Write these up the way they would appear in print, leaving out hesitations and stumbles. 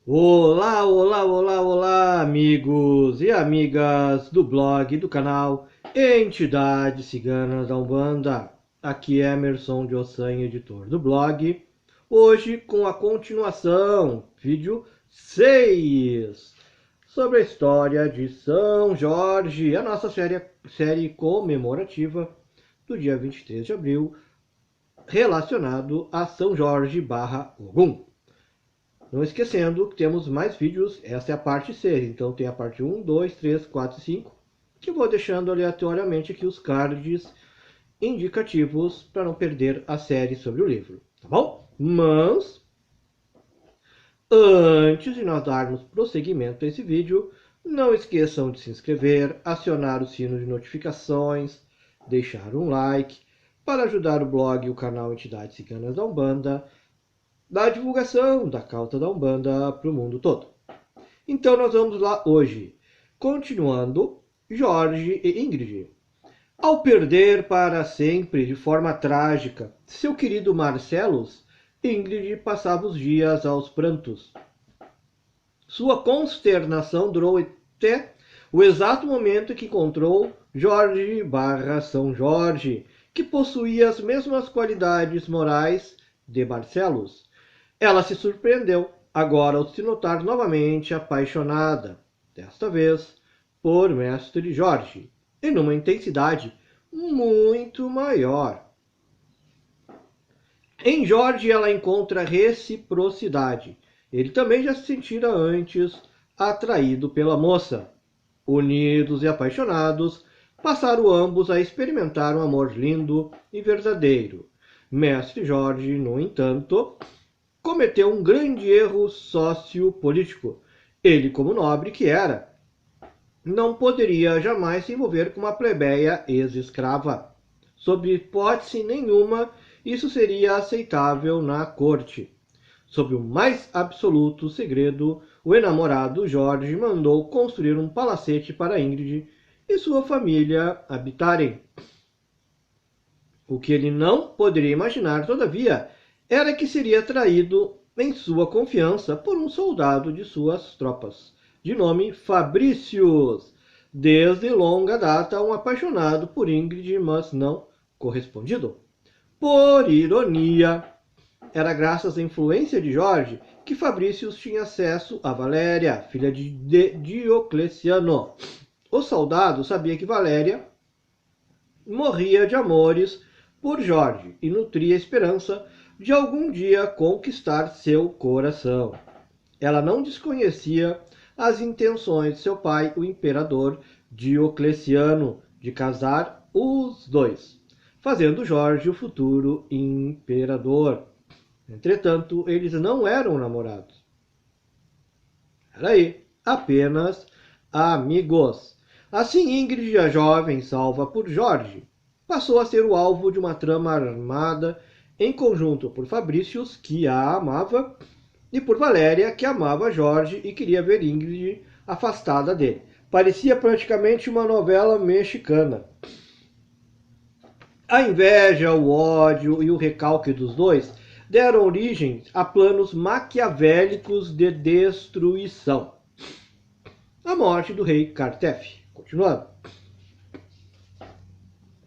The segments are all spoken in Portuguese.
Olá, olá, olá, olá, amigos e amigas do blog do canal Entidades Ciganas da Umbanda. Aqui é Emerson de Ossanha, editor do blog. Hoje com a continuação, vídeo 6, sobre a história de São Jorge, a nossa série comemorativa do dia 23 de abril, relacionado a São Jorge / Ogum. Não esquecendo que temos mais vídeos, essa é a parte 6, então tem a parte 1, 2, 3, 4 e 5, que eu vou deixando aleatoriamente aqui os cards indicativos para não perder a série sobre o livro, tá bom? Mas, antes de nós darmos prosseguimento a esse vídeo, não esqueçam de se inscrever, acionar o sino de notificações, deixar um like, para ajudar o blog e o canal Entidades Ciganas da Umbanda da divulgação da causa da Umbanda para o mundo todo. Então nós vamos lá hoje, continuando Jorge e Ingrid. Ao perder para sempre, de forma trágica, seu querido Marcellus, Ingrid passava os dias aos prantos. Sua consternação durou até o exato momento em que encontrou Jorge / São Jorge, que possuía as mesmas qualidades morais de Marcellus. Ela se surpreendeu, agora ao se notar novamente apaixonada, desta vez por Mestre Jorge, e numa intensidade muito maior. Em Jorge ela encontra reciprocidade. Ele também já se sentira antes atraído pela moça. Unidos e apaixonados, passaram ambos a experimentar um amor lindo e verdadeiro. Mestre Jorge, no entanto, cometeu um grande erro sociopolítico. Ele, como nobre que era, não poderia jamais se envolver com uma plebeia ex-escrava. Sob hipótese nenhuma, isso seria aceitável na corte. Sob o mais absoluto segredo, o enamorado Jorge mandou construir um palacete para Ingrid e sua família habitarem. O que ele não poderia imaginar, todavia, era que seria traído em sua confiança por um soldado de suas tropas, de nome Fabricius, desde longa data um apaixonado por Ingrid, mas não correspondido. Por ironia, era graças à influência de Jorge que Fabricius tinha acesso a Valéria, filha de Diocleciano. O soldado sabia que Valéria morria de amores por Jorge e nutria a esperança de algum dia conquistar seu coração. Ela não desconhecia as intenções de seu pai, o imperador Diocleciano, de casar os dois, fazendo Jorge o futuro imperador. Entretanto, eles não eram namorados. Era aí, apenas amigos. Assim, Ingrid, a jovem salva por Jorge, passou a ser o alvo de uma trama armada em conjunto por Fabricius, que a amava, e por Valéria, que amava Jorge e queria ver Ingrid afastada dele. Parecia praticamente uma novela mexicana. A inveja, o ódio e o recalque dos dois deram origem a planos maquiavélicos de destruição. A morte do rei Kartef. Continuando.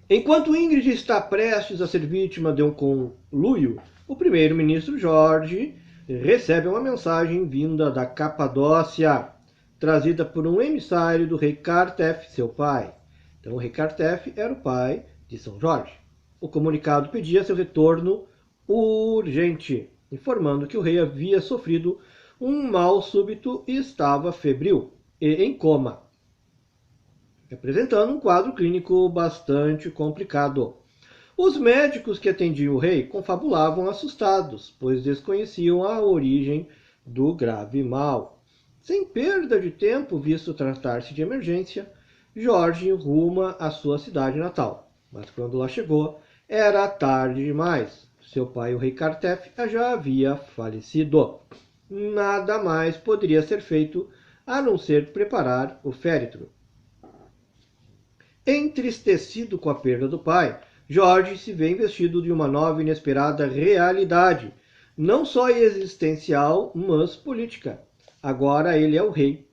Enquanto Ingrid está prestes a ser vítima de um conluio, o primeiro-ministro Jorge recebe uma mensagem vinda da Capadócia, trazida por um emissário do rei Kartef, seu pai. Então o rei Kartef era o pai de São Jorge. O comunicado pedia seu retorno urgente, informando que o rei havia sofrido um mal súbito e estava febril e em coma, apresentando um quadro clínico bastante complicado. Os médicos que atendiam o rei confabulavam assustados, pois desconheciam a origem do grave mal. Sem perda de tempo, visto tratar-se de emergência, Jorge ruma à sua cidade natal. Mas quando lá chegou, era tarde demais. Seu pai, o rei Kartef, já havia falecido. Nada mais poderia ser feito a não ser preparar o féretro. Entristecido com a perda do pai, Jorge se vê investido de uma nova e inesperada realidade, não só existencial, mas política. Agora ele é o rei.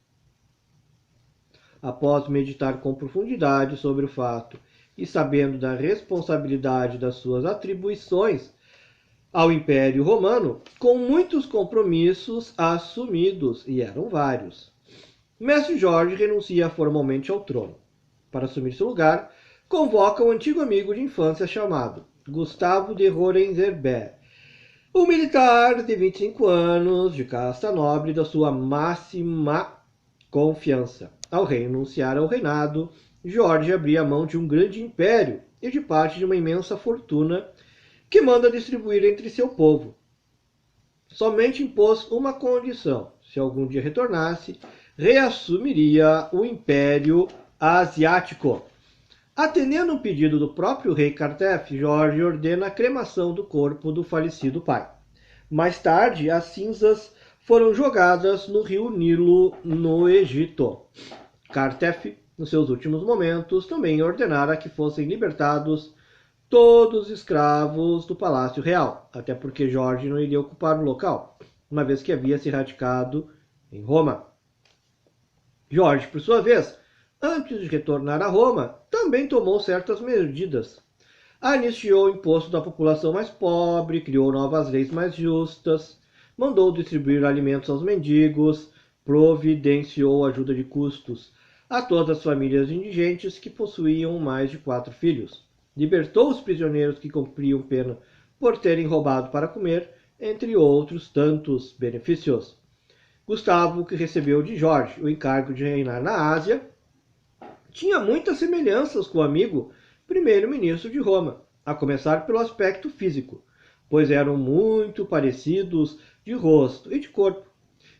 Após meditar com profundidade sobre o fato e sabendo da responsabilidade das suas atribuições ao Império Romano, com muitos compromissos assumidos, e eram vários, Mestre Jorge renuncia formalmente ao trono. Para assumir seu lugar, convoca um antigo amigo de infância chamado Gustavo de Hohenzollern, um militar de 25 anos, de casta nobre, da sua máxima confiança. Ao renunciar ao reinado, Jorge abria mão de um grande império e de parte de uma imensa fortuna que manda distribuir entre seu povo. Somente impôs uma condição: se algum dia retornasse, reassumiria o Império Asiático. Atendendo um pedido do próprio rei Kartef, Jorge ordena a cremação do corpo do falecido pai. Mais tarde, as cinzas foram jogadas no rio Nilo, no Egito. Kartef, nos seus últimos momentos, também ordenara que fossem libertados todos os escravos do Palácio Real, até porque Jorge não iria ocupar o local, uma vez que havia se radicado em Roma. Jorge, por sua vez, antes de retornar a Roma, também tomou certas medidas. Anistiou o imposto da população mais pobre, criou novas leis mais justas, mandou distribuir alimentos aos mendigos, providenciou ajuda de custos a todas as famílias indigentes que possuíam mais de 4 filhos. Libertou os prisioneiros que cumpriam pena por terem roubado para comer, entre outros tantos benefícios. Gustavo, que recebeu de Jorge o encargo de reinar na Ásia, tinha muitas semelhanças com o amigo primeiro-ministro de Roma, a começar pelo aspecto físico, pois eram muito parecidos de rosto e de corpo.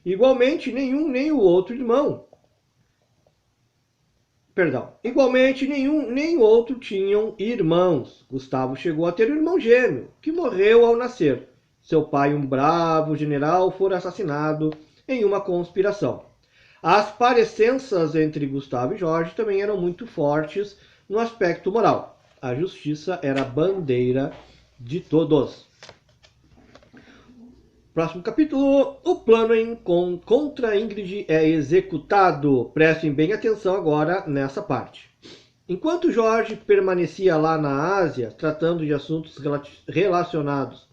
Igualmente, nenhum nem o outro tinham irmãos. Gustavo chegou a ter um irmão gêmeo, que morreu ao nascer. Seu pai, um bravo general, fora assassinado em uma conspiração. As parecenças entre Gustavo e Jorge também eram muito fortes no aspecto moral. A justiça era a bandeira de todos. Próximo capítulo, o plano contra Ingrid é executado. Prestem bem atenção agora nessa parte. Enquanto Jorge permanecia lá na Ásia, tratando de assuntos relacionados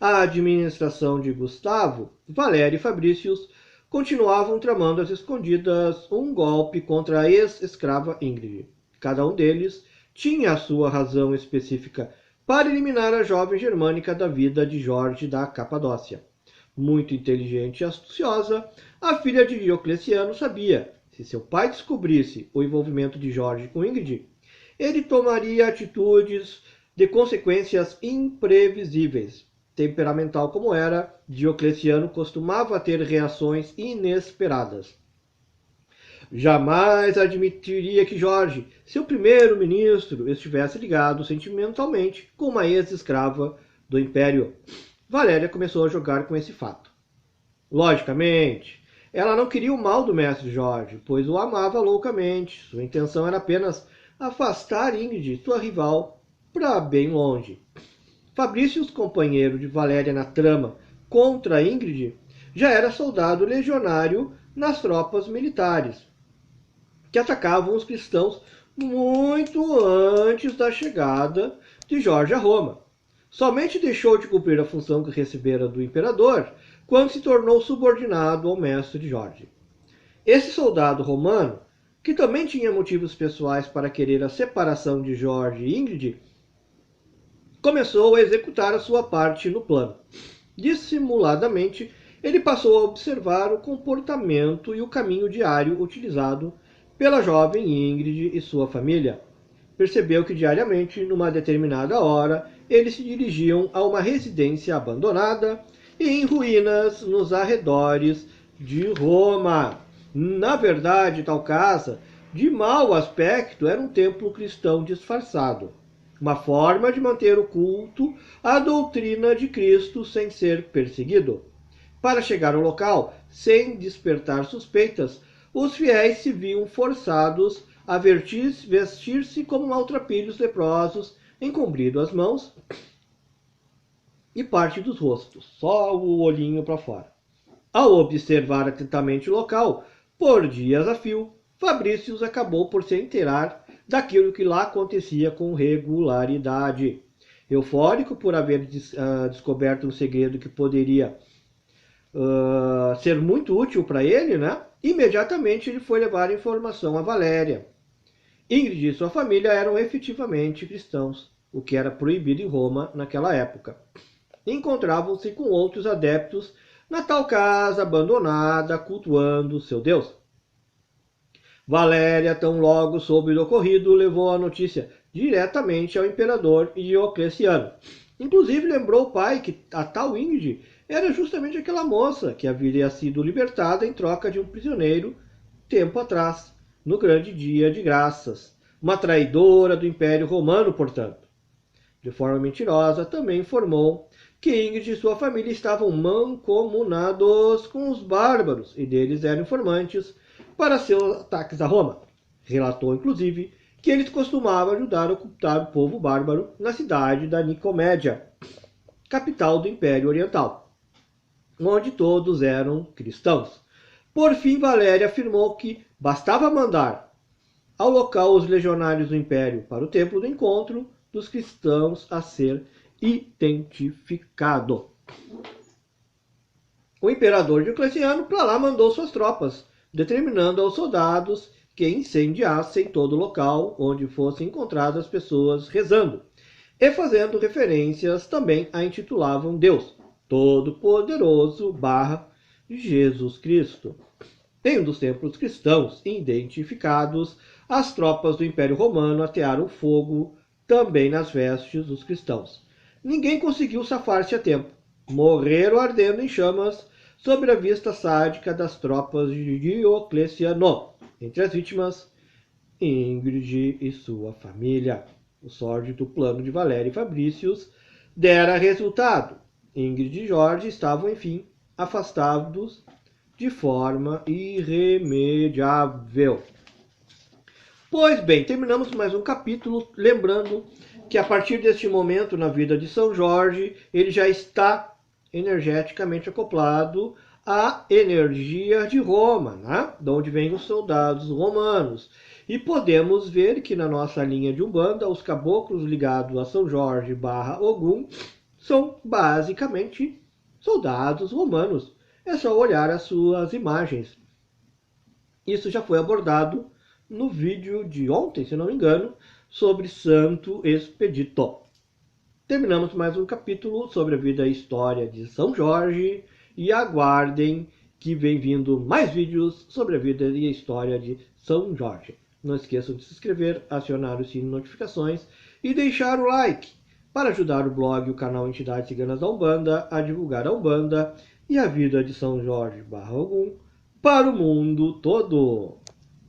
à administração de Gustavo, Valério e Fabricius continuavam tramando às escondidas um golpe contra a ex-escrava Ingrid. Cada um deles tinha a sua razão específica para eliminar a jovem germânica da vida de Jorge da Capadócia. Muito inteligente e astuciosa, a filha de Diocleciano sabia: se seu pai descobrisse o envolvimento de Jorge com Ingrid, ele tomaria atitudes de consequências imprevisíveis. Temperamental como era, Diocleciano costumava ter reações inesperadas. Jamais admitiria que Jorge, seu primeiro-ministro, estivesse ligado sentimentalmente com uma ex-escrava do Império. Valéria começou a jogar com esse fato. Logicamente, ela não queria o mal do mestre Jorge, pois o amava loucamente. Sua intenção era apenas afastar Ingrid, sua rival, para bem longe. Fabricius, companheiro de Valéria na trama contra Ingrid, já era soldado legionário nas tropas militares, que atacavam os cristãos muito antes da chegada de Jorge a Roma. Somente deixou de cumprir a função que recebera do imperador quando se tornou subordinado ao mestre de Jorge. Esse soldado romano, que também tinha motivos pessoais para querer a separação de Jorge e Ingrid, começou a executar a sua parte no plano. Dissimuladamente, ele passou a observar o comportamento e o caminho diário utilizado pela jovem Ingrid e sua família. Percebeu que diariamente, numa determinada hora, eles se dirigiam a uma residência abandonada e em ruínas nos arredores de Roma. Na verdade, tal casa, de mau aspecto, era um templo cristão disfarçado, uma forma de manter o culto à doutrina de Cristo sem ser perseguido. Para chegar ao local, sem despertar suspeitas, os fiéis se viam forçados a vestir-se como maltrapilhos leprosos, encobrindo as mãos e parte dos rostos, só o olhinho para fora. Ao observar atentamente o local, por dias a fio, Fabrício acabou por se inteirar daquilo que lá acontecia com regularidade. Eufórico por haver descoberto um segredo que poderia ser muito útil para ele, né? Imediatamente ele foi levar a informação a Valéria. Ingrid e sua família eram efetivamente cristãos, o que era proibido em Roma naquela época. Encontravam-se com outros adeptos na tal casa abandonada, cultuando seu Deus. Valéria, tão logo soube do ocorrido, levou a notícia diretamente ao imperador Diocleciano. Inclusive lembrou o pai que a tal Ingrid era justamente aquela moça que havia sido libertada em troca de um prisioneiro tempo atrás, no grande dia de graças. Uma traidora do Império Romano, portanto. De forma mentirosa, também informou que Ingrid e sua família estavam mancomunados com os bárbaros e deles eram informantes para seus ataques a Roma. Relatou, inclusive, que eles costumavam ajudar a ocultar o povo bárbaro na cidade da Nicomédia, capital do Império Oriental, onde todos eram cristãos. Por fim, Valéria afirmou que bastava mandar ao local os legionários do Império para o templo do encontro dos cristãos a ser identificado. O imperador Diocleciano para lá mandou suas tropas, determinando aos soldados que incendiassem todo o local onde fossem encontradas pessoas rezando, e fazendo referências também a intitulavam Deus Todo-Poderoso / Jesus Cristo. Em um dos templos cristãos identificados, as tropas do Império Romano atearam fogo também nas vestes dos cristãos. Ninguém conseguiu safar-se a tempo. Morreram ardendo em chamas sob a vista sádica das tropas de Diocleciano. Entre as vítimas, Ingrid e sua família. O sórdido plano de Valéria e Fabrícios dera resultado. Ingrid e Jorge estavam, enfim, afastados de forma irremediável. Pois bem, terminamos mais um capítulo, lembrando que a partir deste momento na vida de São Jorge, ele já está energeticamente acoplado à energia de Roma, né? De onde vêm os soldados romanos. E podemos ver que na nossa linha de Umbanda, os caboclos ligados a São Jorge / Ogum são basicamente soldados romanos. É só olhar as suas imagens. Isso já foi abordado no vídeo de ontem, se não me engano, sobre Santo Expedito. Terminamos mais um capítulo sobre a vida e história de São Jorge e aguardem que vem vindo mais vídeos sobre a vida e a história de São Jorge. Não esqueçam de se inscrever, acionar o sino de notificações e deixar o like para ajudar o blog e o canal Entidades Ciganas da Umbanda a divulgar a Umbanda e a vida de São Jorge / Ogum para o mundo todo.